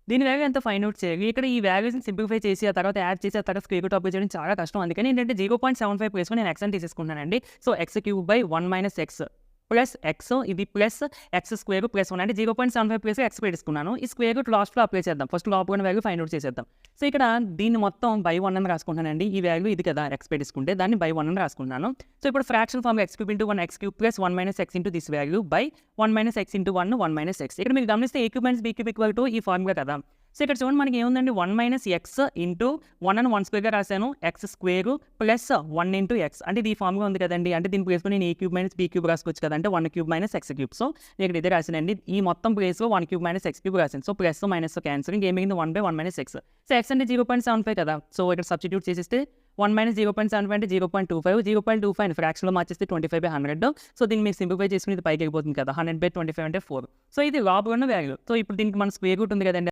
దీని వాల్యూ ఎంత find out చేయాలి. ఇక్కడ ఈ వాల్యూస్‌ని సింప్లిఫై చేసి, ఆ తర్వాత యాడ్ చేసి, ఆ తర్వాత స్క్వేర్ రూట్ అప్లై చేయడం చాలా కష్టం. అందుకని ఏంటంటే 0.75 ప్లేస్‌లో నేను x అని తీసేసుకుంటున్నానండి. సో, x³ / 1 - x ప్లస్ x ఇది ప్లస్ x² + 1 అంటే 0.75 ప్లేస్‌లో x పెట్టేసుకున్నాను. ఈ స్క్వేర్ రూట్ లాస్ట్‌లో అప్లై చేద్దాం. ఫస్ట్ లోపల ఉన్న వాల్యూ ఫైండ్ ఔట్ చేసేద్దాం. సో, ఇక్కడ దీన్ని మొత్తం బై 1 అని రాసుకుంటున్నానండి. ఈ వాల్యూ ఇది కదా x పెట్టేసుకుంటే దాన్ని బై 1 అని రాసుకుంటున్నాను. సో, ఇప్పుడు ఫ్రాక్షన్ ఫార్మ్‌లో x³ × 1 x³ + 1 - x into this value by 1 - x into 1 1 - x. ఇక్కడ మీరు గమనిస్తే a³ - b³ = ఈ ఫార్ములా కదా! సో, ఇక్కడ చూడండి మనకి ఏముందండి 1 - x ఇంటూ 1 అని 1 స్క్వేర్‌గా రాసాను. x² ప్లస్ 1 ఇంటూ x అంటే ఇది ఈ ఫార్ములా ఉంది కదండీ. అంటే దీని ప్లేస్‌లో నేను a³ - b³ రాసుకోవచ్చు కదా! అంటే 1³ - x³. సో, నేను ఇక్కడ ఇదే రాసానండి. ఈ మొత్తం ప్లేస్‌లో 1³ - x³ రాసాను. సో, ప్లస్ మైనస్ క్యాన్సిల్ ఇంకేం మిగిలింది 1/1 - x. సో, x అంటే 0.75 కదా! సో, ఇక్కడ సబ్స్టిట్యూట్ చేసేస్తే 1 - 0.75 అంటే 0.25. 0.25 ఫ్రాక్షన్‌లో మార్చేస్తే 25/100. సో, దీన్ని మీరు సింప్లిఫై చేసుకుని ఇది పైకి వెళ్ళిపోతుంది కదా! 100/25 అంటే 4. సో, ఇది లోపల ఉన్న వాల్యూ. సో, ఇప్పుడు దీనికి మన స్క్వేర్ రూట్ ఉంది కదండీ.